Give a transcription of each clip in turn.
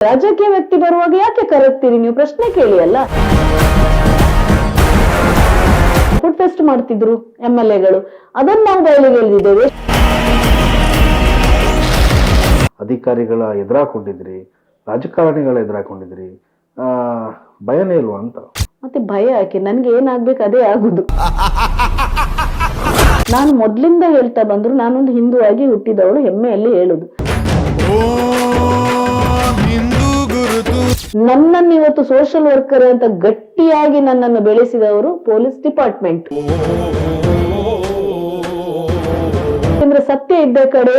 ರಾಜಕೀಯ ವ್ಯಕ್ತಿ ಬರುವಾಗ ಯಾಕೆ ಕರೆಸ್ತೀರಿ ನೀವು? ಪ್ರಶ್ನೆ ಕೇಳಿ ಅಲ್ಲ. ಫುಡ್ ಫೆಸ್ಟ್ ಮಾಡ್ತಿದ್ರು MLA ಗಳು, ಅದನ್ನ ನಾವು ಬಯಲಿಗೆ ಎಳೆದಿದ್ದೇವೆ. ಅಧಿಕಾರಿಗಳ ಎದುರಾಕೊಂಡಿದ್ರಿ, ರಾಜಕಾರಣಿಗಳ ಎದುರಾಕೊಂಡಿದ್ರಿ, ಭಯನೇ ಇಲ್ವಾ ಅಂತ? ಮತ್ತೆ ಭಯ ಯಾಕೆ? ನನ್ಗೆ ಏನಾಗ್ಬೇಕು ಅದೇ ಆಗುದು. ನಾನು ಮೊದ್ಲಿಂದ ಹೇಳ್ತಾ ಬಂದ್ರು, ನಾನೊಂದು ಹಿಂದೂ ಆಗಿ ಹುಟ್ಟಿದವಳು, ಹೆಮ್ಮೆಯಲ್ಲಿ ಹೇಳುದು. ನನ್ನನ್ನು ಇವತ್ತು ಸೋಷಿಯಲ್ ವರ್ಕರ್ ಅಂತ ಗಟ್ಟಿಯಾಗಿ ನನ್ನನ್ನು ಬೆಳೆಸಿದವರು ಪೊಲೀಸ್ ಡಿಪಾರ್ಟ್ಮೆಂಟ್. ಯಾಕಂದ್ರೆ ಸತ್ಯ ಇದ್ದ ಕಡೆ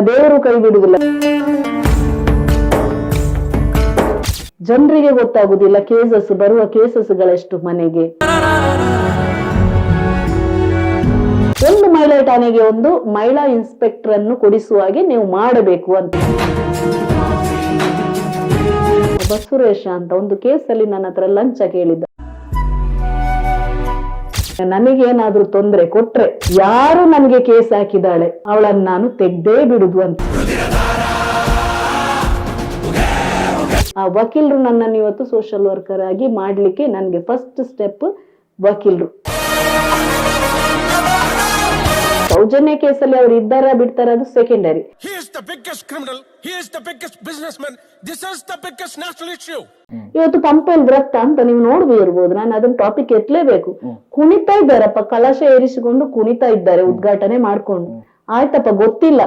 ದೇವರು ಕೈ ಬಿಡುವುದಿಲ್ಲ. ಜನರಿಗೆ ಗೊತ್ತಾಗುದಿಲ್ಲ ಬರುವ ಕೇಸಸ್ಗಳೆಷ್ಟು ಮನೆಗೆ. ಒಂದು ಮಹಿಳಾ ಠಾಣೆಗೆ ಒಂದು ಮಹಿಳಾ ಇನ್ಸ್ಪೆಕ್ಟರ್ ಅನ್ನು ಕೊಡಿಸುವ ಹಾಗೆ ನೀವು ಮಾಡಬೇಕು ಅಂತ. ಬಸವರೇಶ ಅಂತ ಒಂದು ಕೇಸಲ್ಲಿ ನನ್ನ ಹತ್ರ ಲಂಚ ಕೇಳಿದ್ದ. ನನಗೇನಾದ್ರೂ ತೊಂದರೆ ಕೊಟ್ರೆ ಯಾರು ನನಗೆ ಕೇಸ್ ಹಾಕಿದಾಳೆ ಅವಳನ್ನು ನಾನು ತೆಗ್ದೇ ಬಿಡುದು ಅಂತ. ಆ ವಕೀಲರು ನನ್ನನ್ನು ಇವತ್ತು ಸೋಷಿಯಲ್ ವರ್ಕರ್ ಆಗಿ ಮಾಡ್ಲಿಕ್ಕೆ ನನ್ಗೆ ಫಸ್ಟ್ ಸ್ಟೆಪ್ ವಕೀಲರು. ಸೌಜನ್ಯ ಕೇಸಲ್ಲಿ ಅವ್ರು ಇದ್ದಾರ ಬಿಡ್ತಾರ ಅದು ಸೆಕೆಂಡರಿ. ಇವತ್ತು ಪಂಪೆಲ್ ರಕ್ತ ಅಂತ ನೀವು ನೋಡ್ಬಿರ್ಬೋದು, ನಾನು ಅದನ್ನ ಟಾಪಿಕ್ ಎತ್ತಲೇಬೇಕು. ಕುಣಿತಾ ಇದ್ದಾರಪ್ಪ, ಕಲಶ ಏರಿಸಿಕೊಂಡು ಕುಣಿತಾ ಇದ್ದಾರೆ ಉದ್ಘಾಟನೆ ಮಾಡ್ಕೊಂಡು. ಆಯ್ತಪ್ಪ, ಗೊತ್ತಿಲ್ಲ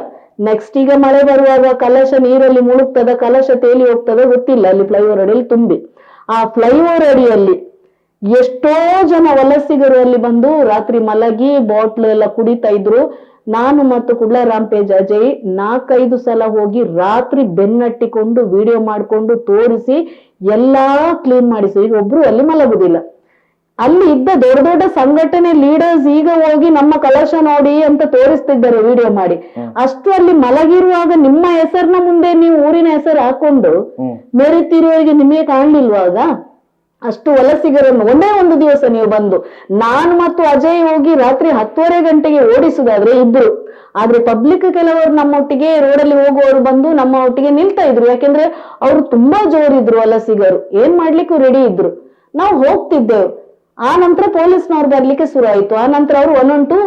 ನೆಕ್ಸ್ಟ್ ಈಗ ಮಳೆ ಬರುವಾಗ ಕಲಶ ನೀರಲ್ಲಿ ಮುಳುಗ್ತದ, ಕಲಶ ತೇಲಿ ಹೋಗ್ತದ ಗೊತ್ತಿಲ್ಲ. ಅಲ್ಲಿ ಫ್ಲೈಓವರ್ ಅಡಿಯಲ್ಲಿ ತುಂಬಿ, ಆ ಫ್ಲೈಓವರ್ ಅಡಿಯಲ್ಲಿ ಎಷ್ಟೋ ಜನ ವಲಸಿಗರು ಅಲ್ಲಿ ಬಂದು ರಾತ್ರಿ ಮಲಗಿ ಬಾಟ್ಲು ಎಲ್ಲ ಕುಡಿತಾ ಇದ್ರು. ನಾನು ಮತ್ತು ಕುಡ್ಲರಾಂಪೇಜ್ ಅಜಯ್ 4-5 ಸಲ ಹೋಗಿ ರಾತ್ರಿ ಬೆನ್ನಟ್ಟಿಕೊಂಡು ವಿಡಿಯೋ ಮಾಡ್ಕೊಂಡು ತೋರಿಸಿ ಎಲ್ಲಾ ಕ್ಲೀನ್ ಮಾಡಿಸಿ. ಈಗ ಒಬ್ರು ಅಲ್ಲಿ ಮಲಗುದಿಲ್ಲ. ಅಲ್ಲಿ ಇದ್ದ ದೊಡ್ಡ ದೊಡ್ಡ ಸಂಘಟನೆ ಲೀಡರ್ಸ್ ಈಗ ಹೋಗಿ ನಮ್ಮ ಕಲಶ ನೋಡಿ ಅಂತ ತೋರಿಸ್ತಿದ್ದಾರೆ ವಿಡಿಯೋ ಮಾಡಿ. ಅಷ್ಟು ಅಲ್ಲಿ ಮಲಗಿರುವಾಗ ನಿಮ್ಮ ಹೆಸರಿನ ಮುಂದೆ ನೀವು ಊರಿನ ಹೆಸರು ಹಾಕೊಂಡು ಮೆರಿತಿರುವವರಿಗೆ ನಿಮಗೆ ಕಾಣ್ಲಿಲ್ವಾಗ? ಅಷ್ಟು ವಲಸಿಗರನ್ನು ಒಂದೇ ಒಂದು ದಿವಸ ನೀವು ಬಂದು ನಾನು ಮತ್ತು ಅಜಯ್ ಹೋಗಿ ರಾತ್ರಿ 10:30 ಗಂಟೆಗೆ ಓಡಿಸುದಾದ್ರೆ ಇಬ್ರು. ಆದ್ರೆ ಪಬ್ಲಿಕ್ ಕೆಲವರು ನಮ್ಮೊಟ್ಟಿಗೆ ರೋಡಲ್ಲಿ ಹೋಗುವವರು ಬಂದು ನಮ್ಮ ಒಟ್ಟಿಗೆ ನಿಲ್ತಾ ಇದ್ರು. ಯಾಕೆಂದ್ರೆ ಅವರು ತುಂಬಾ ಜೋರಿದ್ರು ವಲಸಿಗರು, ಏನ್ ಮಾಡ್ಲಿಕ್ಕೂ ರೆಡಿ ಇದ್ರು. ನಾವು ಹೋಗ್ತಿದ್ದೆವು. ಆ ನಂತರ ಪೊಲೀಸ್ನವ್ರು ಬರ್ಲಿಕ್ಕೆ ಶುರು ಆಯ್ತು. ಆ ನಂತರ ಅವರು 1-2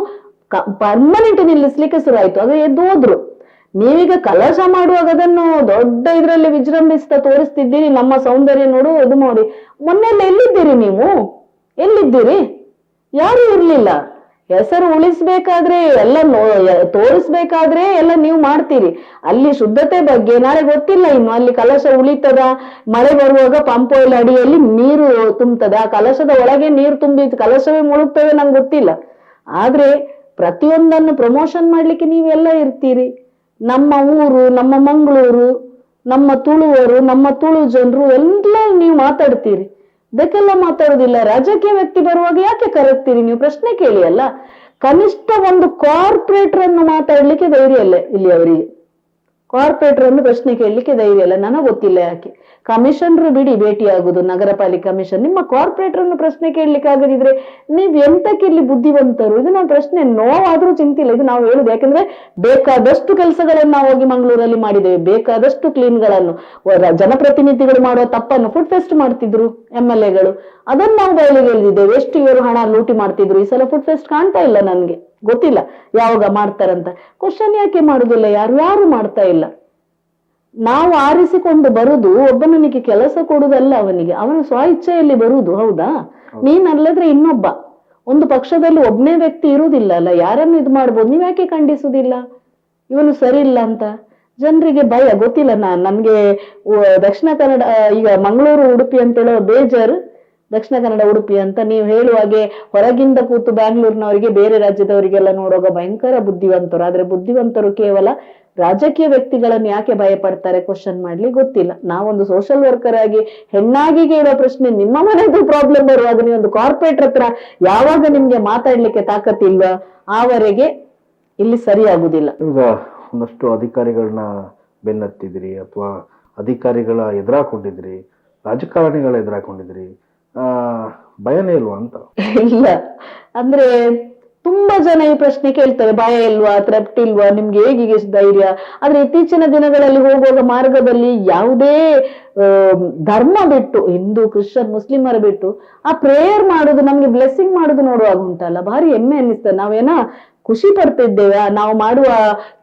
ಪರ್ಮನೆಂಟ್ ನಿಲ್ಲಿಸ್ಲಿಕ್ಕೆ ಶುರು ಆಯ್ತು. ಆಗ ಎದ್ದು ಹೋದ್ರು. ನೀವೀಗ ಕಲಶ ಮಾಡುವಾಗ ಅದನ್ನು ದೊಡ್ಡ ಇದ್ರಲ್ಲಿ ವಿಜೃಂಭಿಸ್ತಾ ತೋರಿಸ್ತಿದ್ದೀರಿ, ನಮ್ಮ ಸೌಂದರ್ಯ ನೋಡು ಇದು ನೋಡಿ. ಮೊನ್ನೆಲ್ಲ ಎಲ್ಲಿದ್ದೀರಿ ನೀವು? ಎಲ್ಲಿದ್ದೀರಿ? ಯಾರು ಇರ್ಲಿಲ್ಲ. ಹೆಸರು ಉಳಿಸ್ಬೇಕಾದ್ರೆ ಎಲ್ಲ ತೋರಿಸ್ಬೇಕಾದ್ರೆ ಎಲ್ಲ ನೀವು ಮಾಡ್ತೀರಿ. ಅಲ್ಲಿ ಶುದ್ಧತೆ ಬಗ್ಗೆ ನಾಳೆ ಗೊತ್ತಿಲ್ಲ ಇನ್ನು. ಅಲ್ಲಿ ಕಲಶ ಉಳಿತದ, ಮಳೆ ಬರುವಾಗ ಪಂಪೋಯಿಲ್ ಅಡಿಯಲ್ಲಿ ನೀರು ತುಂಬುತ್ತದೆ, ಆ ಕಲಶದ ಒಳಗೆ ನೀರು ತುಂಬಿ ಕಲಶವೇ ಮುಳುಗ್ತವೆ, ನಂಗೆ ಗೊತ್ತಿಲ್ಲ. ಆದ್ರೆ ಪ್ರತಿಯೊಂದನ್ನು ಪ್ರಮೋಷನ್ ಮಾಡ್ಲಿಕ್ಕೆ ನೀವೆಲ್ಲ ಇರ್ತೀರಿ. ನಮ್ಮ ಊರು, ನಮ್ಮ ಮಂಗಳೂರು, ನಮ್ಮ ತುಳುವರು, ನಮ್ಮ ತುಳು ಜನರು ಎಲ್ಲ ನೀವು ಮಾತಾಡ್ತೀರಿ. ಇದಕ್ಕೆಲ್ಲ ಮಾತಾಡುದಿಲ್ಲ. ರಾಜಕೀಯ ವ್ಯಕ್ತಿ ಬರುವಾಗ ಯಾಕೆ ಕರೆಸ್ತೀರಿ ನೀವು? ಪ್ರಶ್ನೆ ಕೇಳಿ ಅಲ್ಲ. ಕನಿಷ್ಠ ಒಂದು ಕಾರ್ಪೊರೇಟರ್ ಅನ್ನು ಮಾತಾಡ್ಲಿಕ್ಕೆ ಧೈರ್ಯ ಇಲ್ಲ ಇಲ್ಲಿ ಅವರಿಗೆ. ಕಾರ್ಪೊರೇಟರ್ ಅನ್ನು ಪ್ರಶ್ನೆ ಕೇಳಲಿಕ್ಕೆ ಧೈರ್ಯ ಇಲ್ಲ. ನನಗೆ ಗೊತ್ತಿಲ್ಲ ಯಾಕೆ. ಕಮಿಷನರ್ ಬಿಡಿ ಭೇಟಿ ಆಗುದು, ನಗರ ಪಾಲಿಕೆ ಕಮಿಷನ್. ನಿಮ್ಮ ಕಾರ್ಪೊರೇಟರ್ ಅನ್ನು ಪ್ರಶ್ನೆ ಕೇಳಲಿಕ್ಕೆ ಆಗದಿದ್ರೆ ನೀವ್ ಎಂತಕ್ಕೆ ಇಲ್ಲಿ ಬುದ್ಧಿವಂತರು? ಇದು ನಾವು ಪ್ರಶ್ನೆ, ನೋವಾದ್ರೂ ಚಿಂತಿಲ್ಲ, ಇದು ನಾವು ಹೇಳುದು. ಯಾಕಂದ್ರೆ ಬೇಕಾದಷ್ಟು ಕೆಲಸಗಳನ್ನು ನಾವು ಹೋಗಿ ಮಂಗಳೂರಲ್ಲಿ ಮಾಡಿದ್ದೇವೆ, ಬೇಕಾದಷ್ಟು ಕ್ಲೀನ್ ಗಳನ್ನು. ಜನಪ್ರತಿನಿಧಿಗಳು ಮಾಡುವ ತಪ್ಪನ್ನು ಫುಡ್ ಫೆಸ್ಟ್ ಮಾಡ್ತಿದ್ರು MLA ಗಳು, ಅದನ್ನ ನಾವು ಬಯಲಿಗೆ ಎಳೆದಿದ್ದೇವೆ. ಎಷ್ಟು ಇವರು ಹಣ ಲೂಟಿ ಮಾಡ್ತಿದ್ರು. ಈ ಸಲ ಫುಡ್ ಫೆಸ್ಟ್ ಕಾಣ್ತಾ ಇಲ್ಲ, ನನ್ಗೆ ಗೊತ್ತಿಲ್ಲ ಯಾವಾಗ ಮಾಡ್ತಾರಂತ. ಕ್ವಶನ್ ಯಾಕೆ ಮಾಡುದಿಲ್ಲ? ಯಾರು ಮಾಡ್ತಾ ಇಲ್ಲ. ನಾವು ಆರಿಸಿಕೊಂಡು ಬರುದು ಒಬ್ಬನಿಗೆ ಕೆಲಸ ಕೊಡುದಲ್ಲ, ಅವನ ಸ್ವ ಇಚ್ಛೆಯಲ್ಲಿ ಬರುದು. ಹೌದಾ? ನೀನಲ್ಲದ್ರೆ ಇನ್ನೊಬ್ಬ, ಒಂದು ಪಕ್ಷದಲ್ಲಿ ಒಬ್ಬನೇ ವ್ಯಕ್ತಿ ಇರುವುದಿಲ್ಲ ಅಲ್ಲ, ಯಾರನ್ನು ಇದು ಮಾಡ್ಬೋದು. ನೀವ್ ಯಾಕೆ ಖಂಡಿಸುದಿಲ್ಲ ಇವನು ಸರಿ ಇಲ್ಲ ಅಂತ? ಜನರಿಗೆ ಭಯ. ಗೊತ್ತಿಲ್ಲ, ನನ್ಗೆ ದಕ್ಷಿಣ ಕನ್ನಡ, ಈಗ ಮಂಗಳೂರು ಉಡುಪಿ ಅಂತ ಹೇಳೋ ಬೇಜಾರು, ದಕ್ಷಿಣ ಕನ್ನಡ ಉಡುಪಿ ಅಂತ ನೀವು ಹೇಳುವಾಗೆ ಹೊರಗಿಂದ ಕೂತು ಬ್ಯಾಂಗ್ಳೂರ್ನವರಿಗೆ, ಬೇರೆ ರಾಜ್ಯದವರಿಗೆಲ್ಲ ನೋಡುವಾಗ ಭಯಂಕರ ಬುದ್ಧಿವಂತರು. ಆದ್ರೆ ಬುದ್ಧಿವಂತರು ಕೇವಲ ರಾಜಕೀಯ ವ್ಯಕ್ತಿಗಳನ್ನು ಯಾಕೆ ಭಯ ಪಡ್ತಾರೆ ಕ್ವಶನ್ ಮಾಡ್ಲಿ ಗೊತ್ತಿಲ್ಲ. ನಾವೊಂದು ಸೋಷಿಯಲ್ ವರ್ಕರ್ ಆಗಿ ಹೆಣ್ಣಾಗಿ ಕೇಳೋ ಪ್ರಶ್ನೆ, ನಿಮ್ಮ ಮನೆದು ಪ್ರಾಬ್ಲಮ್ ಬರುವಾಗ ನೀವೊಂದು ಕಾರ್ಪೊರೇಟರ್ ಹತ್ರ ಯಾವಾಗ ನಿಮ್ಗೆ ಮಾತಾಡ್ಲಿಕ್ಕೆ ತಾಕತ್ತಿಲ್ವಾ ಆವರೆಗೆ ಇಲ್ಲಿ ಸರಿ ಆಗುದಿಲ್ಲ. ಈಗ ಒಂದಷ್ಟು ಅಧಿಕಾರಿಗಳನ್ನ ಬೆನ್ನತ್ತಿದ್ರಿ, ಅಥವಾ ಅಧಿಕಾರಿಗಳ ಎದುರಾಕೊಂಡಿದ್ರಿ, ರಾಜಕಾರಣಿಗಳ ಎದುರಾಕೊಂಡಿದ್ರಿ, ಭಯನೇ ಇಲ್ವಾ ಅಂತ? ಇಲ್ಲ, ಅಂದ್ರೆ ತುಂಬಾ ಜನ ಈ ಪ್ರಶ್ನೆ ಕೇಳ್ತಾರೆ, ಭಯ ಇಲ್ವಾ, ಥ್ರೆಟ್ ಇಲ್ವಾ, ನಿಮ್ಗೆ ಹೇಗೆ ಧೈರ್ಯ? ಆದ್ರೆ ಇತ್ತೀಚಿನ ದಿನಗಳಲ್ಲಿ ಹೋಗುವಾಗ ಮಾರ್ಗದಲ್ಲಿ ಯಾವುದೇ ಧರ್ಮ ಬಿಟ್ಟು, ಹಿಂದೂ ಕ್ರಿಶ್ಚಿಯನ್ ಮುಸ್ಲಿಮರ ಬಿಟ್ಟು ಆ ಪ್ರೇಯರ್ ಮಾಡುದು, ನಮ್ಗೆ ಬ್ಲೆಸ್ಸಿಂಗ್ ಮಾಡುದು ನೋಡುವಾಗ ಉಂಟಲ್ಲ, ಭಾರಿ ಹೆಮ್ಮೆ ಅನ್ನಿಸ್ತದೆ. ನಾವೇನ ಖುಷಿ ಪಡ್ತಿದ್ದೇವೆ ನಾವು ಮಾಡುವ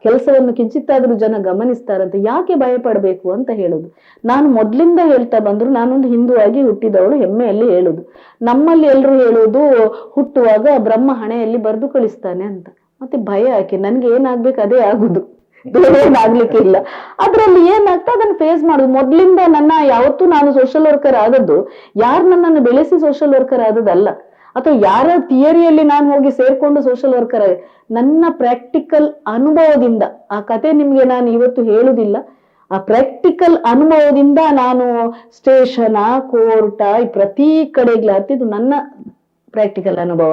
ಕೆಲಸವನ್ನು ಕಿಂಚಿತ್ತಾದ್ರೂ ಜನ ಗಮನಿಸ್ತಾರಂತೆ, ಯಾಕೆ ಭಯ ಪಡ್ಬೇಕು ಅಂತ ಹೇಳುದು. ನಾನು ಮೊದ್ಲಿಂದ ಹೇಳ್ತಾ ಬಂದ್ರು, ನಾನೊಂದು ಹಿಂದೂ ಆಗಿ ಹುಟ್ಟಿದವಳು, ಹೆಮ್ಮೆಯಲ್ಲಿ ಹೇಳುದು. ನಮ್ಮಲ್ಲಿ ಎಲ್ರು ಹೇಳುವುದು, ಹುಟ್ಟುವಾಗ ಬ್ರಹ್ಮ ಹಣೆಯಲ್ಲಿ ಬರೆದು ಕಳಿಸ್ತಾನೆ ಅಂತ. ಮತ್ತೆ ಭಯ ಯಾಕೆ? ನನ್ಗೆ ಏನಾಗ್ಬೇಕು ಅದೇ ಆಗುದು, ಬೇರೆ ಏನಾಗ್ಲಿಕ್ಕೆ ಇಲ್ಲ. ಅದ್ರಲ್ಲಿ ಏನಾಗ್ತಾ ಅದನ್ನ ಫೇಸ್ ಮಾಡುದು. ಮೊದ್ಲಿಂದ ಯಾವತ್ತೂ ನಾನು ಸೋಷಿಯಲ್ ವರ್ಕರ್ ಆದದ್ದು, ಯಾರು ನನ್ನನ್ನು ಬೆಳೆಸಿ ಸೋಷಿಯಲ್ ವರ್ಕರ್ ಆದದಲ್ಲ, ಅಥವಾ ಯಾರ ಥಿಯರಿಯಲ್ಲಿ ನಾನು ಹೋಗಿ ಸೇರ್ಕೊಂಡು ಸೋಷಿಯಲ್ ವರ್ಕರ್ ಆಗಿ, ನನ್ನ ಪ್ರಾಕ್ಟಿಕಲ್ ಅನುಭವದಿಂದ, ಆ ಕತೆ ನಿಮ್ಗೆ ನಾನು ಇವತ್ತು ಹೇಳುದಿಲ್ಲ, ಆ ಪ್ರಾಕ್ಟಿಕಲ್ ಅನುಭವದಿಂದ ನಾನು ಸ್ಟೇಷನ್, ಕೋರ್ಟ, ಪ್ರತಿ ಕಡೆಗೆ ಹತ್ತಿದ್ದು ನನ್ನ ಪ್ರಾಕ್ಟಿಕಲ್ ಅನುಭವ.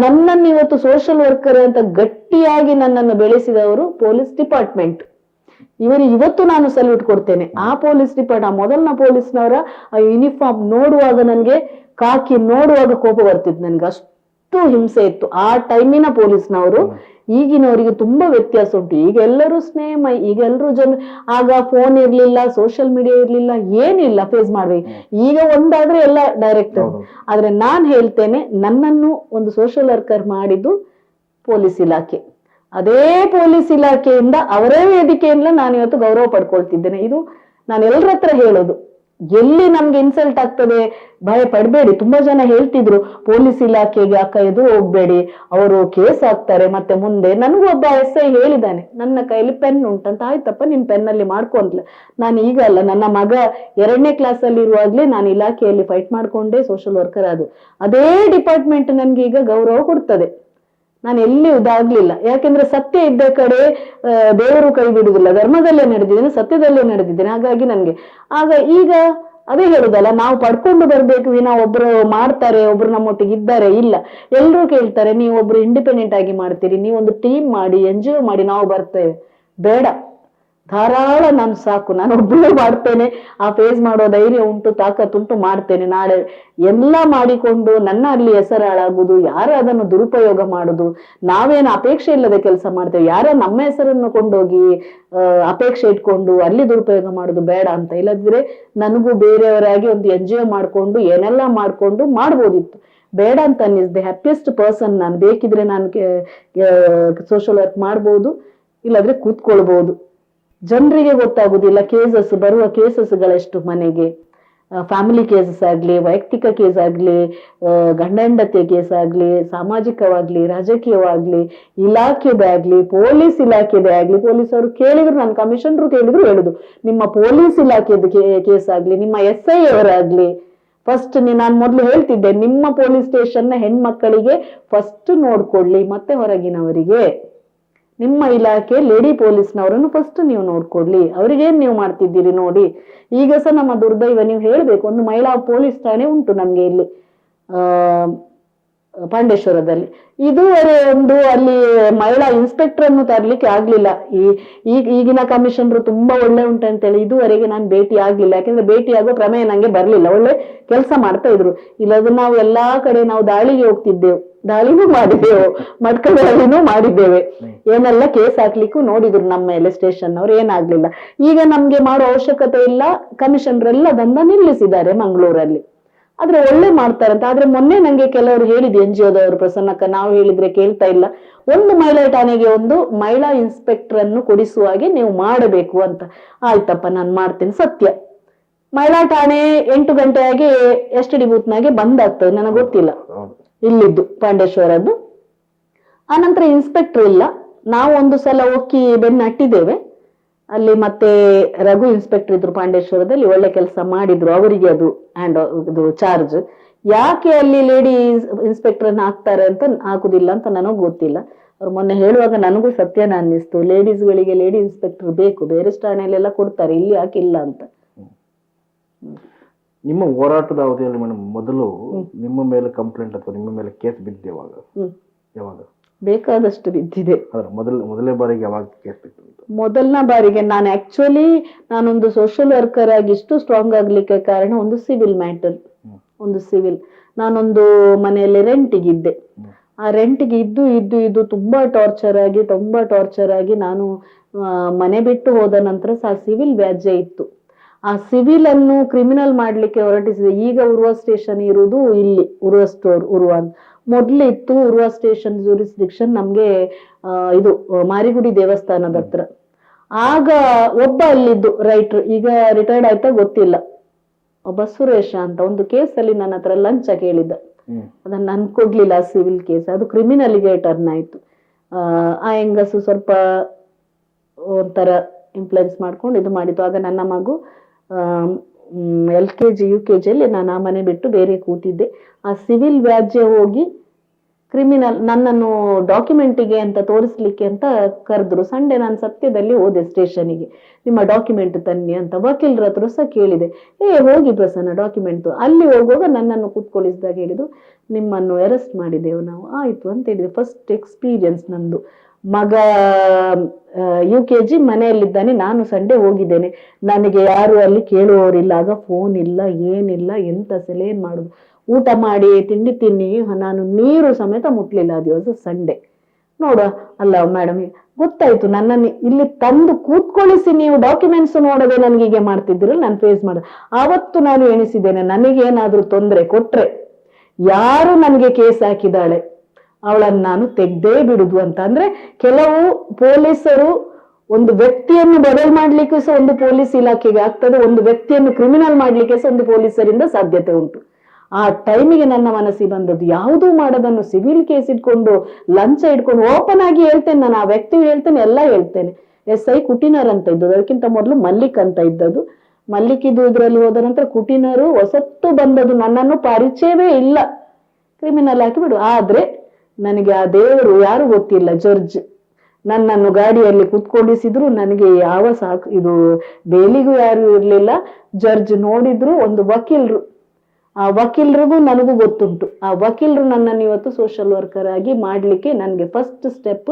ನನ್ನನ್ನು ಇವತ್ತು ಸೋಷಿಯಲ್ ವರ್ಕರ್ ಅಂತ ಗಟ್ಟಿಯಾಗಿ ನನ್ನನ್ನು ಬೆಳೆಸಿದವರು ಪೊಲೀಸ್ ಡಿಪಾರ್ಟ್ಮೆಂಟ್. ಇವತ್ತು ನಾನು ಸಲ್ಯೂಟ್ ಕೊಡ್ತೇನೆ ಆ ಪೊಲೀಸ್ ಡಿಪಾರ್ಟ್ಮೆಂಟ್. ಮೊದಲನ ಪೊಲೀಸ್ನವರ ಆ ಯೂನಿಫಾರ್ಮ್ ನೋಡುವಾಗ ನನಗೆ, ಕಾಕಿ ನೋಡುವಾಗ ಕೋಪ ಬರ್ತಿತ್ತು ನನ್ಗೆ, ಅಷ್ಟು ಹಿಂಸೆ ಇತ್ತು ಆ ಟೈಮಿನ ಪೊಲೀಸ್ನವರು. ಈಗಿನವರಿಗೆ ತುಂಬಾ ವ್ಯತ್ಯಾಸ ಉಂಟು. ಈಗ ಎಲ್ಲರೂ ಸ್ನೇಹಮಯ, ಈಗ ಎಲ್ಲರೂ ಜನ, ಆಗ ಫೋನ್ ಇರ್ಲಿಲ್ಲ, ಸೋಷಿಯಲ್ ಮೀಡಿಯಾ ಇರ್ಲಿಲ್ಲ, ಏನಿಲ್ಲ ಫೇಸ್ ಮಾಡ್ಬೇಕು. ಈಗ ಒಂದಾದ್ರೆ ಎಲ್ಲ ಡೈರೆಕ್ಟ್. ಆದ್ರೆ ನಾನ್ ಹೇಳ್ತೇನೆ, ನನ್ನನ್ನು ಒಂದು ಸೋಷಿಯಲ್ ವರ್ಕರ್ ಮಾಡಿದ್ದು ಪೊಲೀಸ್ ಇಲಾಖೆ. ಅದೇ ಪೊಲೀಸ್ ಇಲಾಖೆಯಿಂದ, ಅವರೇ ವೇದಿಕೆಯಿಂದ ನಾನು ಇವತ್ತು ಗೌರವ ಪಡ್ಕೊಳ್ತಿದ್ದೇನೆ. ಇದು ನಾನು ಎಲ್ಲರ ಹತ್ರ ಹೇಳೋದು. ಎಲ್ಲಿ ನಮ್ಗೆ ಇನ್ಸಲ್ಟ್ ಆಗ್ತದೆ ಭಯ ಪಡ್ಬೇಡಿ. ತುಂಬಾ ಜನ ಹೇಳ್ತಿದ್ರು ಪೊಲೀಸ್ ಇಲಾಖೆಗೆ ಅಕ್ಕ ಎದುರು ಹೋಗ್ಬೇಡಿ, ಅವರು ಕೇಸ್ ಹಾಕ್ತಾರೆ ಮತ್ತೆ ಮುಂದೆ. ನನಗೂ ಒಬ್ಬ SI ಹೇಳಿದ್ದಾನೆ, ನನ್ನ ಕೈಯಲ್ಲಿ ಪೆನ್ ಉಂಟಂತ. ಆಯ್ತಪ್ಪ ನಿನ್ ಪೆನ್ನಲ್ಲಿ ಮಾಡ್ಕೊಂಡ್ಲ. ನಾನು ಈಗ ಅಲ್ಲ, ನನ್ನ ಮಗ 2ನೇ ಕ್ಲಾಸ್ ಅಲ್ಲಿ ಇರುವಾಗ್ಲೇ ನಾನು ಇಲಾಖೆಯಲ್ಲಿ ಫೈಟ್ ಮಾಡ್ಕೊಂಡೆ ಸೋಷಿಯಲ್ ವರ್ಕರ್ ಆದು. ಅದೇ ಡಿಪಾರ್ಟ್ಮೆಂಟ್ ನನ್ಗೆ ಈಗ ಗೌರವ ಕೊಡ್ತದೆ. ನಾನು ಎಲ್ಲಿ ಇದಾಗ್ಲಿಲ್ಲ, ಯಾಕೆಂದ್ರೆ ಸತ್ಯ ಇದ್ದ ಕಡೆ ದೇವರು ಕೈ ಬಿಡುದಿಲ್ಲ. ಧರ್ಮದಲ್ಲೇ ನಡೆದಿದ್ದೇನೆ, ಸತ್ಯದಲ್ಲೇ ನಡೆದಿದ್ದೇನೆ. ಹಾಗಾಗಿ ನನ್ಗೆ ಈಗ ಅದೇ ಹೇಳುದಲ್ಲ, ನಾವು ಪಡ್ಕೊಂಡು ಬರ್ಬೇಕು ವಿನಾ ಒಬ್ರು ಮಾಡ್ತಾರೆ, ಒಬ್ರು ನಮ್ಮೊಟ್ಟಿಗೆ ಇದ್ದಾರೆ ಇಲ್ಲ. ಎಲ್ರು ಕೇಳ್ತಾರೆ, ನೀವು ಒಬ್ರು ಇಂಡಿಪೆಂಡೆಂಟ್ ಆಗಿ ಮಾಡ್ತೀರಿ, ನೀವೊಂದು ಟೀಮ್ ಮಾಡಿ, NGO ಮಾಡಿ, ನಾವು ಬರ್ತೇವೆ. ಬೇಡ, ಧಾರಾಳ ನಾನು ಸಾಕು, ನಾನು ಒಬ್ಬಳೇ ಮಾಡ್ತೇನೆ. ಆ ಫೇಸ್ ಮಾಡೋ ಧೈರ್ಯ ಉಂಟು, ತಾಕತ್ತುಂಟು, ಮಾಡ್ತೇನೆ. ನಾಳೆ ಎಲ್ಲ ಮಾಡಿಕೊಂಡು ನನ್ನ ಅಲ್ಲಿ ಹೆಸರು ಹಾಳಾಗುದು, ಯಾರ ಅದನ್ನು ದುರುಪಯೋಗ ಮಾಡುದು. ನಾವೇನು ಅಪೇಕ್ಷೆ ಇಲ್ಲದೆ ಕೆಲಸ ಮಾಡ್ತೇವೆ, ಯಾರ ನಮ್ಮ ಹೆಸರನ್ನು ಕೊಂಡೋಗಿ ಅಪೇಕ್ಷೆ ಇಟ್ಕೊಂಡು ಅಲ್ಲಿ ದುರುಪಯೋಗ ಮಾಡುದು ಬೇಡ ಅಂತ. ಇಲ್ಲದಿದ್ರೆ ನನಗೂ ಬೇರೆಯವರಾಗಿ ಒಂದು NGO ಮಾಡ್ಕೊಂಡು ಏನೆಲ್ಲ ಮಾಡ್ಕೊಂಡು ಮಾಡ್ಬೋದಿತ್ತು. ಬೇಡ ಅಂತ ಅನ್ನಿಸ್ದೆ. ಹ್ಯಾಪಿಯೆಸ್ಟ್ ಪರ್ಸನ್ ನಾನು. ಬೇಕಿದ್ರೆ ನಾನು ಸೋಷಿಯಲ್ ವರ್ಕ್ ಮಾಡ್ಬೋದು, ಇಲ್ಲಾದ್ರೆ ಕೂತ್ಕೊಳ್ಬಹುದು. ಜನರಿಗೆ ಗೊತ್ತಾಗುದಿಲ್ಲ ಕೇಸಸ್, ಬರುವ ಕೇಸಸ್ಗಳೆಷ್ಟು ಮನೆಗೆ. ಫ್ಯಾಮಿಲಿ ಕೇಸಸ್ ಆಗ್ಲಿ, ವೈಯಕ್ತಿಕ ಕೇಸ್ ಆಗ್ಲಿ, ಗಂಡ ಹೆಂಡತಿ ಕೇಸ್ ಆಗ್ಲಿ, ಸಾಮಾಜಿಕವಾಗ್ಲಿ, ರಾಜಕೀಯವಾಗ್ಲಿ, ಇಲಾಖೆದಾಗ್ಲಿ, ಪೊಲೀಸ್ ಇಲಾಖೆದೇ ಆಗ್ಲಿ. ಪೊಲೀಸರು ಕೇಳಿದ್ರು, ನನ್ನ ಕಮಿಷನರು ಕೇಳಿದ್ರು ಹೇಳುದು, ನಿಮ್ಮ ಪೊಲೀಸ್ ಇಲಾಖೆದ ಕೇಸ್ ಆಗ್ಲಿ, ನಿಮ್ಮ SI ಅವರಾಗ್ಲಿ, ಫಸ್ಟ್ ನಾನು ಮೊದ್ಲು ಹೇಳ್ತಿದ್ದೆ, ನಿಮ್ಮ ಪೊಲೀಸ್ ಸ್ಟೇಷನ್ ಹೆಣ್ಮಕ್ಕಳಿಗೆ ಫಸ್ಟ್ ನೋಡ್ಕೊಳ್ಳಿ, ಮತ್ತೆ ಹೊರಗಿನವರಿಗೆ. ನಿಮ್ಮ ಇಲಾಖೆ ಲೇಡಿ ಪೊಲೀಸ್ನವರನ್ನು ಫಸ್ಟ್ ನೀವು ನೋಡ್ಕೊಡ್ಲಿ, ಅವ್ರಿಗೇನ್ ನೀವು ಮಾಡ್ತಿದ್ದೀರಿ ನೋಡಿ. ಈಗ ಸಹ ನಮ್ಮ ದುರ್ದೈವ, ನೀವು ಹೇಳ್ಬೇಕು, ಒಂದು ಮಹಿಳಾ ಪೊಲೀಸ್ ಠಾಣೆ ಉಂಟು ನಮ್ಗೆ ಇಲ್ಲಿ ಪಾಂಡೇಶ್ವರದಲ್ಲಿ. ಇದುವರೆ ಅಲ್ಲಿ ಮಹಿಳಾ ಇನ್ಸ್ಪೆಕ್ಟರ್ ಅನ್ನು ತರ್ಲಿಕ್ಕೆ ಆಗ್ಲಿಲ್ಲ. ಈಗಿನ ಕಮಿಷನರು ತುಂಬಾ ಒಳ್ಳೆ ಉಂಟಂತೇಳಿ ಇದುವರೆಗೆ ನಾನು ಭೇಟಿ ಆಗ್ಲಿಲ್ಲ. ಯಾಕಂದ್ರೆ ಭೇಟಿ ಆಗೋ ಪ್ರಮೇಯ ನಂಗೆ ಬರ್ಲಿಲ್ಲ. ಒಳ್ಳೆ ಕೆಲಸ ಮಾಡ್ತಾ ಇದ್ರು. ಇಲ್ಲದ ನಾವು ಎಲ್ಲಾ ಕಡೆ ನಾವು ದಾಳಿಗೆ ಹೋಗ್ತಿದ್ದೆವು, ದಾಳಿನೂ ಮಾಡಿದ್ದೆವು, ಮಡ್ಕ ದಾಳಿನೂ ಮಾಡಿದ್ದೇವೆ. ಏನೆಲ್ಲ ಕೇಸ್ ಹಾಕ್ಲಿಕ್ಕೂ ನೋಡಿದ್ರು ನಮ್ಮ ಮೇಲೆ ಸ್ಟೇಷನ್ ಅವ್ರು, ಏನಾಗ್ಲಿಲ್ಲ. ಈಗ ನಮ್ಗೆ ಮಾಡೋ ಅವಶ್ಯಕತೆ ಇಲ್ಲ, ಕಮಿಷನರೆಲ್ಲ ದಂಧ ನಿಲ್ಲಿಸಿದ್ದಾರೆ ಮಂಗಳೂರಲ್ಲಿ. ಆದ್ರೆ ಒಳ್ಳೆ ಮಾಡ್ತಾರಂತ. ಆದ್ರೆ ಮೊನ್ನೆ ನಂಗೆ ಕೆಲವರು ಹೇಳಿದ್ರು, NGOದವರು, ಪ್ರಸನ್ನಕ್ಕ, ನಾವು ಹೇಳಿದ್ರೆ ಕೇಳ್ತಾ ಇಲ್ಲ, ಒಂದು ಮಹಿಳಾ ಠಾಣೆಗೆ ಒಂದು ಮಹಿಳಾ ಇನ್ಸ್ಪೆಕ್ಟರ್ ಅನ್ನು ಕೊಡಿಸುವಾಗೆ ನೀವು ಮಾಡಬೇಕು ಅಂತ. ಆಯ್ತಪ್ಪ ನಾನು ಮಾಡ್ತೇನೆ. ಸತ್ಯ, ಮಹಿಳಾ ಠಾಣೆ 8 ಗಂಟೆಯಾಗಿ STD ಬೂತ್ನಾಗೆ ಬಂದ್ ಆಗ್ತದೆ, ನನಗೆ ಗೊತ್ತಿಲ್ಲ ಇಲ್ಲಿದ್ದು ಪಾಂಡೇಶ್ವರದ್ದು. ಆನಂತರ ಇನ್ಸ್ಪೆಕ್ಟರ್ ಇಲ್ಲ. ನಾವು ಒಂದು ಸಲ ಹೋಗಿ ಬೆನ್ನು ಹಟ್ಟಿದ್ದೇವೆ ಅಲ್ಲಿ. ಮತ್ತೆ ರಘು ಇನ್ಸ್ಪೆಕ್ಟರ್ ಇದ್ರು ಪಾಂಡೇಶ್ವರದಲ್ಲಿ, ಒಳ್ಳೆ ಕೆಲಸ ಮಾಡಿದ್ರು. ಅವರಿಗೆ ಅದು ಚಾರ್ಜ್. ಯಾಕೆ ಅಲ್ಲಿ ಲೇಡಿ ಇನ್ಸ್ಪೆಕ್ಟರ್ ಅನ್ನ ಹಾಕ್ತಾರೆ ಅಂತ, ಹಾಕುದಿಲ್ಲ ಅಂತ ನನಗೂ ಗೊತ್ತಿಲ್ಲ. ಅವ್ರು ಮೊನ್ನೆ ಹೇಳುವಾಗ ನನಗೂ ಸತ್ಯನ ಅನ್ನಿಸ್ತು, ಲೇಡೀಸ್ಗಳಿಗೆ ಲೇಡಿ ಇನ್ಸ್ಪೆಕ್ಟರ್ ಬೇಕು, ಬೇರೆ ಠಾಣೆಯಲ್ಲೆಲ್ಲ ಕೊಡ್ತಾರೆ, ಇಲ್ಲಿ ಯಾಕಿಲ್ಲ ಅಂತ. ನಿಮ್ಮ ಹೋರಾಟದ ಅವಧಿಯಲ್ಲಿ ಮೇಡಮ್, ಮೊದಲು ನಿಮ್ಮ ಮೇಲೆ ಕಂಪ್ಲೇಂಟ್ ಅಥವಾ ನಿಮ್ಮ ಮೇಲೆ ಕೇಸ್ ಬಿದ್ದಿದೆ ಯಾವಾಗ? ಬೇಕಾದಷ್ಟು ಬಿದ್ದಿದೆ. ಮೊದಲನೇ ಬಾರಿಗೆ ಯಾವಾಗ ಕೇಸ್ ಬಿತ್ತು? ಮೊದಲನೇ ಬಾರಿಗೆ ನಾನೊಂದು ಸೋಷಿಯಲ್ ವರ್ಕರ್ ಆಗಿ ಇಷ್ಟು ಸ್ಟ್ರಾಂಗ್ ಆಗ್ಲಿಕ್ಕೆ ಕಾರಣ ಒಂದು ಸಿವಿಲ್ ಮ್ಯಾಟರ್. ನಾನೊಂದು ಮನೆಯಲ್ಲಿ ರೆಂಟಿಗಿದ್ದೆ. ಆ ರೆಂಟ್ಗೆ ಇದ್ದು ತುಂಬಾ ಟಾರ್ಚರ್ ಆಗಿ ನಾನು ಮನೆ ಬಿಟ್ಟು ಹೋದ ನಂತರ ಸಹ ಸಿವಿಲ್ ವ್ಯಾಜ್ಯ ಇತ್ತು. ಆ ಸಿವಿಲ್ ಅನ್ನು ಕ್ರಿಮಿನಲ್ ಮಾಡ್ಲಿಕ್ಕೆ ಹೊರಟಿಸಿದೆ. ಈಗ ಉರ್ವ ಸ್ಟೇಷನ್ ಇರುವುದು ಇಲ್ಲಿ ಉರ್ವ ಮೊದ್ಲು ಇತ್ತು ಉರ್ವ ಸ್ಟೇಷನ್ ಜೂರಿಸ್ಡಿಕ್ಷನ್ ನಮ್ಗೆ ಇದು ಮಾರಿಗುಡಿ ದೇವಸ್ಥಾನದ ಹತ್ರ. ಆಗ ಒಬ್ಬ ಅಲ್ಲಿದ್ದು ರೈಟ್ರು, ಈಗ ರಿಟೈರ್ಡ್ ಆಯ್ತಾ ಗೊತ್ತಿಲ್ಲ, ಒಬ್ಬ ಸುರೇಶ ಅಂತ ಒಂದು ಕೇಸಲ್ಲಿ ನನ್ನ ಹತ್ರ ಲಂಚ ಕೇಳಿದ್ದ. ಅದನ್ನ ನನ್ ಕೊಡ್ಲಿಲ್ಲ, ಸಿವಿಲ್ ಕೇಸ್, ಅದು ಕ್ರಿಮಿನಲ್ಗೆ ಟರ್ನ್ ಆಯ್ತು. ಆ ಹೆಂಗಸು ಸ್ವಲ್ಪ ಒಂಥರ ಇನ್ಫ್ಲುಯೆನ್ಸ್ ಮಾಡ್ಕೊಂಡು ಇದು ಮಾಡಿತ್ತು. ಆಗ ನನ್ನ ಮಗು LKG UKG ಅಲ್ಲಿ ನಾನು ಆ ಮನೆ ಬಿಟ್ಟು ಬೇರೆ ಕೂತಿದ್ದೆ. ಆ ಸಿವಿಲ್ ವ್ಯಾಜ್ಯ ಹೋಗಿ ಕ್ರಿಮಿನಲ್ ನನ್ನನ್ನು ಡಾಕ್ಯುಮೆಂಟಿಗೆ ಅಂತ ತೋರಿಸ್ಲಿಕ್ಕೆ ಅಂತ ಕರೆದ್ರು. ಸಂಡೆ ನಾನು ಸತ್ಯದಲ್ಲಿ ಹೋದೆ ಸ್ಟೇಷನಿಗೆ, ನಿಮ್ಮ ಡಾಕ್ಯುಮೆಂಟ್ ತನ್ನಿ ಅಂತ. ವಕೀಲರ ಹತ್ರ ಸಹ ಕೇಳಿದೆ, ಹೋಗಿ ಪ್ರಸನ್ನ ಡಾಕ್ಯುಮೆಂಟ್. ಅಲ್ಲಿ ಹೋಗುವಾಗ ನನ್ನನ್ನು ಕೂತ್ಕೊಳ್ಳಿಸಿದಾಗ ಹೇಳಿದ್ರು, ನಿಮ್ಮನ್ನು ಅರೆಸ್ಟ್ ಮಾಡಿದೆವು ನಾವು. ಆಯ್ತು ಅಂತ ಹೇಳಿದೆ. ಫಸ್ಟ್ ಎಕ್ಸ್ಪೀರಿಯನ್ಸ್ ನಂದು. ಮಗ UKG ಮನೆಯಲ್ಲಿದ್ದಾನೆ, ನಾನು ಸಂಡೆ ಹೋಗಿದ್ದೇನೆ. ನನಗೆ ಯಾರು ಅಲ್ಲಿ ಕೇಳುವವರಿಲ್ಲ, ಆಗ ಫೋನ್ ಇಲ್ಲ, ಏನಿಲ್ಲ, ಎಂತ ಏನ್ ಮಾಡುದು. ಊಟ ಮಾಡಿ ತಿಂಡಿ ತಿನ್ನಿ, ನಾನು ನೀರು ಸಮೇತ ಮುಟ್ಲಿಲ್ಲ ಆ ದಿವಸ ಸಂಡೆ. ನೋಡುವ ಅಲ್ಲ ಮೇಡಮ್, ಗೊತ್ತಾಯ್ತು ನನ್ನನ್ನು ಇಲ್ಲಿ ತಂದು ಕೂತ್ಕೊಳ್ಳಿಸಿ ನೀವು ಡಾಕ್ಯುಮೆಂಟ್ಸ್ ನೋಡದೆ ನನ್ಗೆ ಹೀಗೆ ಮಾಡ್ತಿದ್ದೀರಲ್ಲ, ನಾನು ಫೇಸ್ ಮಾಡ. ಆವತ್ತು ನಾನು ಎಣಿಸಿದ್ದೇನೆ, ನನಗೇನಾದ್ರೂ ತೊಂದರೆ ಕೊಟ್ರೆ, ಯಾರು ನನಗೆ ಕೇಸ್ ಹಾಕಿದಾಳೆ ಅವಳನ್ನು ನಾನು ತೆಗ್ದೇ ಬಿಡುದು ಅಂತ. ಅಂದ್ರೆ ಕೆಲವು ಪೊಲೀಸರು ಒಂದು ವ್ಯಕ್ತಿಯನ್ನು ಬದಲು ಮಾಡ್ಲಿಕ್ಕೆ ಸಹ ಒಂದು ಪೊಲೀಸ್ ಇಲಾಖೆಗೆ ಆಗ್ತದೆ, ಒಂದು ವ್ಯಕ್ತಿಯನ್ನು ಕ್ರಿಮಿನಲ್ ಮಾಡ್ಲಿಕ್ಕೆ ಸಹ ಒಂದು ಪೊಲೀಸರಿಂದ ಸಾಧ್ಯತೆ ಉಂಟು. ಆ ಟೈಮಿಗೆ ನನ್ನ ಮನಸ್ಸಿಗೆ ಬಂದದ್ದು, ಯಾವುದೂ ಮಾಡೋದನ್ನು ಸಿವಿಲ್ ಕೇಸ್ ಇಟ್ಕೊಂಡು ಲಂಚ ಇಟ್ಕೊಂಡು ಓಪನ್ ಆಗಿ ಹೇಳ್ತೇನೆ ನಾನು, ಆ ವ್ಯಕ್ತಿ ಹೇಳ್ತೇನೆ, ಎಲ್ಲ ಹೇಳ್ತೇನೆ. SI ಕುಟಿನರ್ ಅಂತ ಇದ್ದದ್ದು, ಅದಕ್ಕಿಂತ ಮೊದಲು ಮಲ್ಲಿಕ್ ಅಂತ ಇದ್ದದ್ದು. ಮಲ್ಲಿಕ್ ಇದ್ರಲ್ಲಿ ಹೋದ ನಂತರ ಕುಟಿನರು ಹೊಸತ್ತು ಬಂದದ್ದು, ನನ್ನನ್ನು ಪರಿಚಯವೇ ಇಲ್ಲ, ಕ್ರಿಮಿನಲ್ ಹಾಕಿ ಬಿಡು. ಆದ್ರೆ ನನಗೆ ಆ ದೇವರು ಯಾರು ಗೊತ್ತಿಲ್ಲ, ಜಡ್ಜ್ ನನ್ನನ್ನು ಗಾಡಿಯಲ್ಲಿ ಕುತ್ಕೊಂಡಿಸಿದ್ರು. ನನಗೆ ಯಾವ ಇದು ಬೇಲಿಗೂ ಯಾರು ಇರ್ಲಿಲ್ಲ. ಜಡ್ಜ್ ನೋಡಿದ್ರು, ಒಂದು ವಕೀಲರು, ಆ ವಕೀಲರಿಗೂ ನನಗೂ ಗೊತ್ತುಂಟು. ಆ ವಕೀಲರು ನನ್ನನ್ನು ಇವತ್ತು ಸೋಷಿಯಲ್ ವರ್ಕರ್ ಆಗಿ ಮಾಡ್ಲಿಕ್ಕೆ ನನಗೆ ಫಸ್ಟ್ ಸ್ಟೆಪ್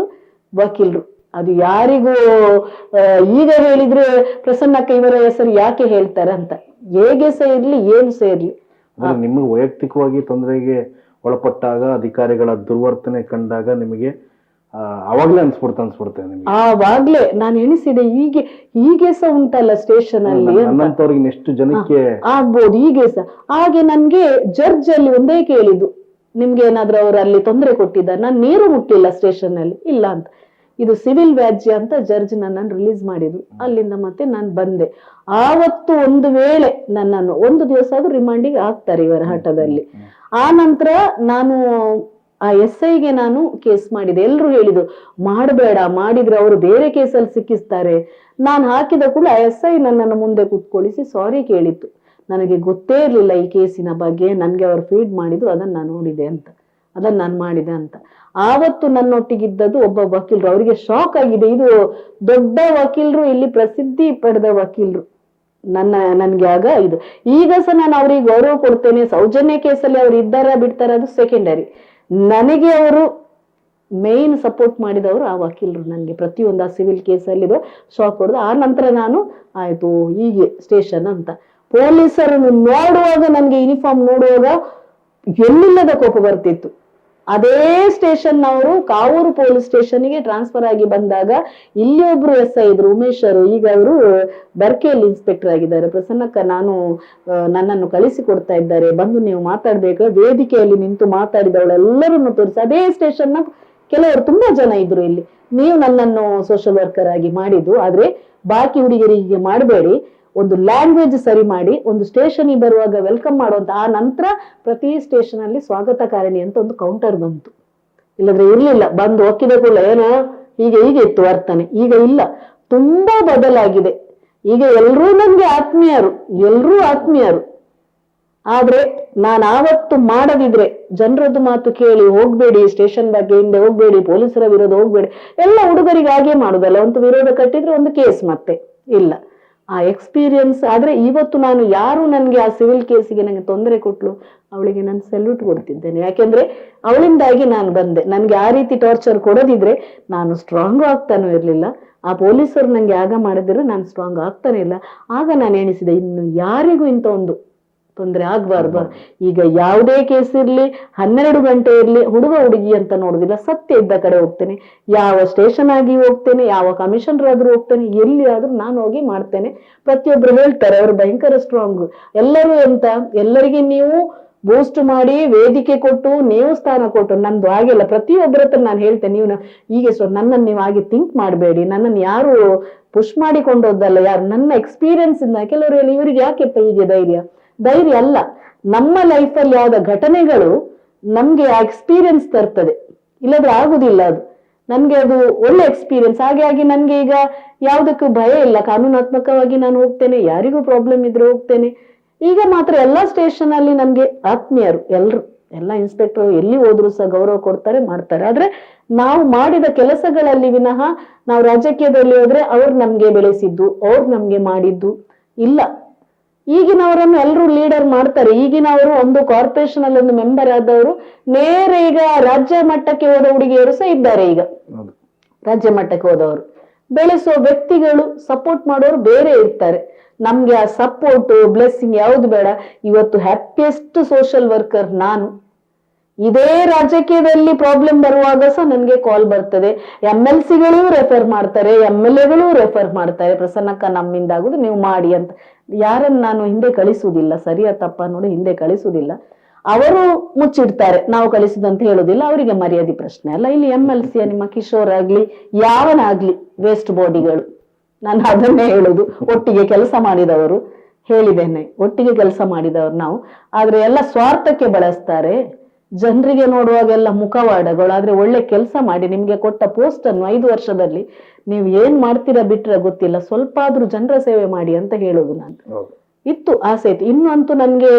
ವಕೀಲರು. ಅದು ಯಾರಿಗೂ ಈಗ ಹೇಳಿದ್ರೆ ಪ್ರಸನ್ನಕ್ಕ ಇವರ ಹೆಸರು ಯಾಕೆ ಹೇಳ್ತಾರೆ ಅಂತ, ಹೇಗೆ ಸಹ ಇರ್ಲಿ ಏನು ಸಹ ಇರ್ಲಿ. ನಿಮಗೆ ವೈಯಕ್ತಿಕವಾಗಿ ತೊಂದರೆಗೆ ಒಳಪಟ್ಟಾಗ, ಅಧಿಕಾರಿಗಳ ದುರ್ವರ್ತನೆ ಕಂಡಾಗ ನಿಮಗೆ ಅವಾಗ್ಲೇ ಅನ್ಸ್ಬಿಡ್ತೆ ನಿಮಗೆ? ಆವಾಗ್ಲೇ ನಾನು ಎಣಿಸಿದೆ, ಹೀಗೆ ಸಹ ಉಂಟಲ್ಲ ಸ್ಟೇಷನ್ ಅಲ್ಲಿ, ಎಷ್ಟು ಜನಕ್ಕೆ ಆಗ್ಬೋದು ಹೀಗೆ ಸಹ. ಹಾಗೆ ನನ್ಗೆ ಜಡ್ಜ್ ಅಲ್ಲಿ ಒಂದೇ ಕೇಳಿದ್ದು, ನಿಮ್ಗೆ ಏನಾದ್ರೂ ಅವರು ಅಲ್ಲಿ ತೊಂದರೆ ಕೊಟ್ಟಿದ್ದಾರೆ? ನಾನು ನೀರು ಮುಟ್ಟಿಲ್ಲ ಸ್ಟೇಷನ್ ಅಲ್ಲಿ, ಇಲ್ಲ ಅಂತ. ಇದು ಸಿವಿಲ್ ವ್ಯಾಜ್ಯ ಅಂತ ಜಡ್ಜ್ ನನ್ನನ್ನು ರಿಲೀಸ್ ಮಾಡಿದ್ರು. ಅಲ್ಲಿಂದ ಮತ್ತೆ ನಾನು ಬಂದೆ. ಆವತ್ತು ಒಂದು ವೇಳೆ ನನ್ನನ್ನು ಒಂದು ದಿವಸ ಆದ್ರೂ ರಿಮಾಂಡಿಗೆ ಹಾಕ್ತಾರೆ ಇವರ ಹಠದಲ್ಲಿ. ಆ ನಂತರ ನಾನು ಆ SIಗೆ ನಾನು ಕೇಸ್ ಮಾಡಿದೆ. ಎಲ್ರು ಹೇಳಿದ್ರು ಮಾಡಬೇಡ, ಮಾಡಿದ್ರೆ ಅವರು ಬೇರೆ ಕೇಸಲ್ಲಿ ಸಿಕ್ಕಿಸ್ತಾರೆ. ನಾನು ಹಾಕಿದ ಕೂಡ ಆ SI ನನ್ನನ್ನು ಮುಂದೆ ಕೂತ್ಕೊಳ್ಳಿಸಿ ಸಾರಿ ಕೇಳಿತ್ತು. ನನಗೆ ಗೊತ್ತೇ ಇರ್ಲಿಲ್ಲ ಈ ಕೇಸಿನ ಬಗ್ಗೆ, ನನ್ಗೆ ಅವರು ಫೀಡ್ ಮಾಡಿದ್ರು, ಅದನ್ನ ನಾನು ನೋಡಿದೆ ಅಂತ, ಅದನ್ನ ನಾನು ಮಾಡಿದೆ ಅಂತ. ಆವತ್ತು ನನ್ನೊಟ್ಟಿಗಿದ್ದದ್ದು ಒಬ್ಬ ವಕೀಲರು, ಅವರಿಗೆ ಶಾಕ್ ಆಗಿದೆ. ಇದು ದೊಡ್ಡ ವಕೀಲರು, ಇಲ್ಲಿ ಪ್ರಸಿದ್ಧಿ ಪಡೆದ ವಕೀಲರು. ನನ್ಗೆ ಆಗ ಇದು, ಈಗ ಸಹ ನಾನು ಅವ್ರಿಗೆ ಗೌರವ ಕೊಡ್ತೇನೆ. ಸೌಜನ್ಯ ಕೇಸಲ್ಲಿ ಅವ್ರು ಇದ್ದಾರಾ ಬಿಡ್ತಾರ ಅದು ಸೆಕೆಂಡರಿ. ನನಗೆ ಅವರು ಮೇನ್ ಸಪೋರ್ಟ್ ಮಾಡಿದವರು ಆ ವಕೀಲರು. ನನಗೆ ಪ್ರತಿಯೊಂದು ಆ ಸಿವಿಲ್ ಕೇಸಲ್ಲಿ ಶಾಕ್ ಹೊಡೆದು ಆ ನಂತರ ನಾನು ಆಯ್ತು ಹೀಗೆ ಸ್ಟೇಷನ್ ಅಂತ. ಪೊಲೀಸರನ್ನು ನೋಡುವಾಗ, ನನಗೆ ಯೂನಿಫಾರ್ಮ್ ನೋಡುವಾಗ ಎಲ್ಲಿಲ್ಲದ ಕೋಪ ಬರ್ತಿತ್ತು. ಅದೇ ಸ್ಟೇಷನ್ ಅವರು ಕಾವೂರು ಪೊಲೀಸ್ ಸ್ಟೇಷನ್ಗೆ ಟ್ರಾನ್ಸ್ಫರ್ ಆಗಿ ಬಂದಾಗ ಇಲ್ಲಿ ಒಬ್ರು SI ಇದ್ರು, ಉಮೇಶರು. ಈಗ ಅವರು ಬರ್ಕೆಯಲ್ಲಿ ಇನ್ಸ್ಪೆಕ್ಟರ್ ಆಗಿದ್ದಾರೆ. ಪ್ರಸನ್ನಕ್ಕ ನನ್ನನ್ನು ಕಳಿಸಿಕೊಡ್ತಾ ಇದ್ದಾರೆ, ಬಂದು ನೀವು ಮಾತಾಡ್ಬೇಕು. ವೇದಿಕೆಯಲ್ಲಿ ನಿಂತು ಮಾತಾಡಿದವಳೆಲ್ಲರನ್ನು ತೋರಿಸಿ, ಅದೇ ಸ್ಟೇಷನ್ ನ ಕೆಲವರು ತುಂಬಾ ಜನ ಇದ್ರು ಇಲ್ಲಿ. ನೀವು ನನ್ನನ್ನು ಸೋಷಿಯಲ್ ವರ್ಕರ್ ಆಗಿ ಮಾಡಿದ್ದು, ಆದ್ರೆ ಬಾಕಿ ಹುಡುಗರಿಗೆ ಮಾಡಬೇಡಿ, ಒಂದು ಲ್ಯಾಂಗ್ವೇಜ್ ಸರಿ ಮಾಡಿ, ಒಂದು ಸ್ಟೇಷನ್ ಬರುವಾಗ ವೆಲ್ಕಮ್ ಮಾಡುವಂತ. ಆ ನಂತರ ಪ್ರತಿ ಸ್ಟೇಷನ್ ಅಲ್ಲಿ ಸ್ವಾಗತಕಾರಣಿ ಅಂತ ಒಂದು ಕೌಂಟರ್ ಬಂತು, ಇಲ್ಲದ್ರೆ ಇರ್ಲಿಲ್ಲ. ಬಂದು ಒಕ್ಕಿದ ಕೂಡ ಏನೋ ಹೀಗೆ ಇತ್ತು ವರ್ತನೆ. ಈಗ ಇಲ್ಲ, ತುಂಬಾ ಬದಲಾಗಿದೆ. ಈಗ ಎಲ್ರೂ ನನ್ಗೆ ಎಲ್ರೂ ಆತ್ಮೀಯರು. ಆದ್ರೆ ನಾನು ಆವತ್ತು ಮಾಡದಿದ್ರೆ, ಜನರದ್ದು ಮಾತು ಕೇಳಿ ಹೋಗ್ಬೇಡಿ, ಸ್ಟೇಷನ್ ಬಗ್ಗೆ ಹಿಂದೆ ಹೋಗ್ಬೇಡಿ, ಪೊಲೀಸರ ವಿರೋಧ ಹೋಗ್ಬೇಡಿ, ಎಲ್ಲ ಹುಡುಗರಿಗೆ ಹಾಗೆ ಮಾಡುದಲ್ಲ, ಒಂದು ವಿರೋಧ ಕಟ್ಟಿದ್ರೆ ಒಂದು ಕೇಸ್ ಮತ್ತೆ ಇಲ್ಲ. ಆ ಎಕ್ಸ್ಪೀರಿಯನ್ಸ್. ಆದ್ರೆ ಇವತ್ತು ನಾನು ಯಾರು ನನ್ಗೆ ಆ ಸಿವಿಲ್ ಕೇಸಿಗೆ ನಂಗೆ ತೊಂದರೆ ಕೊಟ್ಲು, ಅವಳಿಗೆ ನಾನು ಸೆಲ್ಯೂಟ್ ಕೊಡ್ತಿದ್ದೇನೆ. ಯಾಕೆಂದ್ರೆ ಅವಳಿಂದಾಗಿ ನಾನು ಬಂದೆ. ನನ್ಗೆ ಆ ರೀತಿ ಟಾರ್ಚರ್ ಕೊಡದಿದ್ರೆ ನಾನು ಸ್ಟ್ರಾಂಗ್ ಆಗ್ತಾನೂ ಇರ್ಲಿಲ್ಲ. ಆ ಪೊಲೀಸರು ನಂಗೆ ಆಗ ಮಾಡಿದ್ರೆ ನಾನು ಸ್ಟ್ರಾಂಗ್ ಆಗ್ತಾನೆ ಇಲ್ಲ. ಆಗ ನಾನು ಎಣಿಸಿದೆ, ಇನ್ನು ಯಾರಿಗೂ ಇಂಥ ಒಂದು ತೊಂದರೆ ಆಗ್ಬಾರ್ದು. ಈಗ ಯಾವುದೇ ಕೇಸ್ ಇರ್ಲಿ, 12 ಗಂಟೆ ಇರ್ಲಿ, ಹುಡುಗ ಹುಡುಗಿ ಅಂತ ನೋಡುದಿಲ್ಲ, ಸತ್ಯ ಇದ್ದ ಕಡೆ ಹೋಗ್ತೇನೆ. ಯಾವ ಸ್ಟೇಷನ್ ಆಗಿ ಹೋಗ್ತೇನೆ, ಯಾವ ಕಮಿಷನರ್ ಆದ್ರೂ ಹೋಗ್ತೇನೆ, ಎಲ್ಲಿ ಆದ್ರೂ ನಾನು ಹೋಗಿ ಮಾಡ್ತೇನೆ. ಪ್ರತಿಯೊಬ್ರು ಹೇಳ್ತಾರೆ ಅವರು ಭಯಂಕರ ಸ್ಟ್ರಾಂಗ್. ಎಲ್ಲರೂ ಎಂತ, ಎಲ್ಲರಿಗೆ ನೀವು ಬೂಸ್ಟ್ ಮಾಡಿ ವೇದಿಕೆ ಕೊಟ್ಟು ನೀವು ಸ್ಥಾನ ಕೊಟ್ಟು, ನಂದು ಹಾಗೆಲ್ಲ. ಪ್ರತಿಯೊಬ್ಬರ ಹತ್ರ ನಾನು ಹೇಳ್ತೇನೆ, ನೀವು ಹೀಗೆ ನನ್ನನ್ನು ನೀವು ಹಾಗೆ ಥಿಂಕ್ ಮಾಡಬೇಡಿ, ನನ್ನನ್ನು ಯಾರು ಪುಷ್ ಮಾಡಿಕೊಂಡೋದಲ್ಲ, ಯಾರು ನನ್ನ ಎಕ್ಸ್ಪೀರಿಯನ್ಸ್ ಇಂದ. ಕೆಲವರು ಹೇಳಿ ಇವ್ರಿಗೆ ಯಾಕೆಪ್ಪ ಹೀಗೆ ಧೈರ್ಯ ಅಲ್ಲ. ನಮ್ಮ ಲೈಫಲ್ಲಿ ಯಾವ್ದ ಘಟನೆಗಳು ನಮ್ಗೆ ಆ ಎಕ್ಸ್ಪೀರಿಯನ್ಸ್ ತರ್ತದೆ, ಇಲ್ಲದ್ರೆ ಆಗುದಿಲ್ಲ ಅದು. ನನ್ಗೆ ಅದು ಒಳ್ಳೆ ಎಕ್ಸ್ಪೀರಿಯನ್ಸ್. ಹಾಗಾಗಿ ನನ್ಗೆ ಈಗ ಯಾವ್ದಕ್ಕೂ ಭಯ ಇಲ್ಲ, ಕಾನೂನಾತ್ಮಕವಾಗಿ ನಾನು ಹೋಗ್ತೇನೆ, ಯಾರಿಗೂ ಪ್ರಾಬ್ಲಮ್ ಇದ್ರೆ ಹೋಗ್ತೇನೆ. ಈಗ ಮಾತ್ರ ಎಲ್ಲಾ ಸ್ಟೇಷನ್ ಅಲ್ಲಿ ನನ್ಗೆ ಆತ್ಮೀಯರು ಎಲ್ರು, ಎಲ್ಲ ಇನ್ಸ್ಪೆಕ್ಟರ್ ಎಲ್ಲಿ ಹೋದ್ರು ಸಹ ಗೌರವ ಕೊಡ್ತಾರೆ, ಮಾಡ್ತಾರೆ. ಆದ್ರೆ ನಾವು ಮಾಡಿದ ಕೆಲಸಗಳಲ್ಲಿ ವಿನಃ ನಾವು ರಾಜಕೀಯದಲ್ಲಿ ಹೋದ್ರೆ ಅವ್ರು ನಮ್ಗೆ ಬೆಳೆಸಿದ್ದು, ಅವ್ರು ನಮ್ಗೆ ಮಾಡಿದ್ದು ಇಲ್ಲ. ಈಗಿನವರನ್ನು ಎಲ್ಲರೂ ಲೀಡರ್ ಮಾಡ್ತಾರೆ. ಈಗಿನವರು ಒಂದು ಕಾರ್ಪೊರೇಷನ್ ಅಲ್ಲಿ ಒಂದು ಮೆಂಬರ್ ಆದವರು ನೇರ ಈಗ ರಾಜ್ಯ ಮಟ್ಟಕ್ಕೆ ಹೋದ ಹುಡುಗಿಯರು ಸಹ ಇದ್ದಾರೆ. ಈಗ ರಾಜ್ಯ ಮಟ್ಟಕ್ಕೆ ಹೋದವರು, ಬೆಳೆಸುವ ವ್ಯಕ್ತಿಗಳು, ಸಪೋರ್ಟ್ ಮಾಡೋರು ಬೇರೆ ಇರ್ತಾರೆ. ನಮ್ಗೆ ಆ ಸಪೋರ್ಟ್ ಬ್ಲೆಸ್ಸಿಂಗ್ ಯಾವ್ದು ಬೇಡ. ಇವತ್ತು ಹ್ಯಾಪಿಯೆಸ್ಟ್ ಸೋಷಿಯಲ್ ವರ್ಕರ್ ನಾನು. ಇದೇ ರಾಜಕೀಯದಲ್ಲಿ ಪ್ರಾಬ್ಲಮ್ ಬರುವಾಗ ಸಹ ನನ್ಗೆ ಕಾಲ್ ಬರ್ತದೆ. MLC ಗಳು ರೆಫರ್ ಮಾಡ್ತಾರೆ, MLA ರೆಫರ್ ಮಾಡ್ತಾರೆ, ಪ್ರಸನ್ನಕ್ಕ ನಮ್ಮಿಂದ ಆಗುದು, ನೀವು ಮಾಡಿ ಅಂತ. ಯಾರನ್ನು ನಾನು ಹಿಂದೆ ಕಳಿಸುವುದಿಲ್ಲ, ಸರಿಯಾ ತಪ್ಪ ನೋಡಿ, ಹಿಂದೆ ಕಳಿಸುವುದಿಲ್ಲ. ಅವರು ಮುಚ್ಚಿಡ್ತಾರೆ, ನಾವು ಕಳಿಸುದಂತ ಹೇಳುದಿಲ್ಲ. ಅವರಿಗೆ ಮರ್ಯಾದೆ ಪ್ರಶ್ನೆ ಅಲ್ಲ. ಇಲ್ಲಿ MLC ನಿಮ್ಮ ಕಿಶೋರ್ ಆಗ್ಲಿ ಯಾವನಾಗ್ಲಿ ವೇಸ್ಟ್ ಬಾಡಿಗಳು, ನಾನು ಅದನ್ನೇ ಹೇಳುದು. ಒಟ್ಟಿಗೆ ಕೆಲಸ ಮಾಡಿದವರು, ಹೇಳಿದ್ದೇನೆ, ಒಟ್ಟಿಗೆ ಕೆಲಸ ಮಾಡಿದವರು ನಾವು. ಆದ್ರೆ ಎಲ್ಲ ಸ್ವಾರ್ಥಕ್ಕೆ ಬಳಸ್ತಾರೆ. ಜನರಿಗೆ ನೋಡುವಾಗೆಲ್ಲ ಮುಖವಾಡಗಳು. ಆದ್ರೆ ಒಳ್ಳೆ ಕೆಲಸ ಮಾಡಿ, ನಿಮ್ಗೆ ಕೊಟ್ಟ ಪೋಸ್ಟ್ ಅನ್ನು 5 ವರ್ಷದಲ್ಲಿ ನೀವು ಏನ್ ಮಾಡ್ತೀರಾ ಬಿಟ್ರೆ ಗೊತ್ತಿಲ್ಲ, ಸ್ವಲ್ಪ ಆದ್ರೂ ಜನರ ಸೇವೆ ಮಾಡಿ ಅಂತ ಹೇಳುದು. ನಾನು ಇತ್ತು ಆಸೆ ಇತ್ತು, ಇನ್ನು ಅಂತೂ ನನ್ಗೆ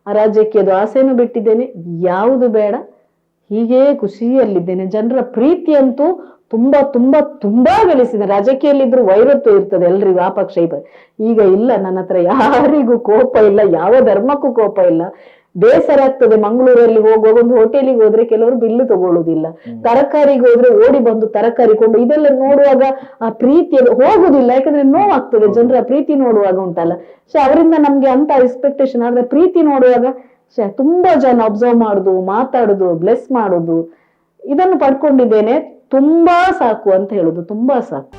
ರಾಜಕೀಯದ ಆಸೆನೂ ಬಿಟ್ಟಿದ್ದೇನೆ, ಯಾವುದು ಬೇಡ, ಹೀಗೆ ಖುಷಿಯಲ್ಲಿದ್ದೇನೆ. ಜನರ ಪ್ರೀತಿ ಅಂತೂ ತುಂಬಾ ತುಂಬಾ ತುಂಬಾ ಗಳಿಸಿದೆ. ರಾಜಕೀಯಲ್ಲಿದ್ರು ವೈರತ್ವ ಇರ್ತದೆ ಎಲ್ರಿಗೂ, ಆ ಪಕ್ಷ ಈ ಪಕ್ಷ. ಈಗ ಇಲ್ಲ, ನನ್ನ ಹತ್ರ ಯಾರಿಗೂ ಕೋಪ ಇಲ್ಲ, ಯಾವ ಧರ್ಮಕ್ಕೂ ಕೋಪ ಇಲ್ಲ. ಬೇಸರ ಆಗ್ತದೆ. ಮಂಗಳೂರಲ್ಲಿ ಹೋಗುವಾಗ ಒಂದು ಹೋಟೆಲಿಗೆ ಹೋದ್ರೆ ಕೆಲವರು ಬಿಲ್ಲು ತಗೊಳ್ಳುದಿಲ್ಲ, ತರಕಾರಿಗೆ ಹೋದ್ರೆ ಓಡಿ ಬಂದು ತರಕಾರಿ ಕೊಂಡು, ಇದೆಲ್ಲ ನೋಡುವಾಗ ಆ ಪ್ರೀತಿ ಹೋಗುದಿಲ್ಲ. ಯಾಕಂದ್ರೆ ನೋವಾಗ್ತದೆ ಜನರ ಪ್ರೀತಿ ನೋಡುವಾಗ ಉಂಟಲ್ಲ. ಅವರಿಂದ ನಮ್ಗೆ ಅಂತ ಎಕ್ಸ್ಪೆಕ್ಟೇಷನ್. ಆದ್ರೆ ಪ್ರೀತಿ ನೋಡುವಾಗ ತುಂಬಾ ಜನ ಅಬ್ಸರ್ವ್ ಮಾಡುದು, ಮಾತಾಡುದು, ಬ್ಲೆಸ್ ಮಾಡುದು, ಇದನ್ನು ಪಡ್ಕೊಂಡಿದ್ದೇನೆ. ತುಂಬಾ ಸಾಕು ಅಂತ ಹೇಳುದು, ತುಂಬಾ ಸಾಕು.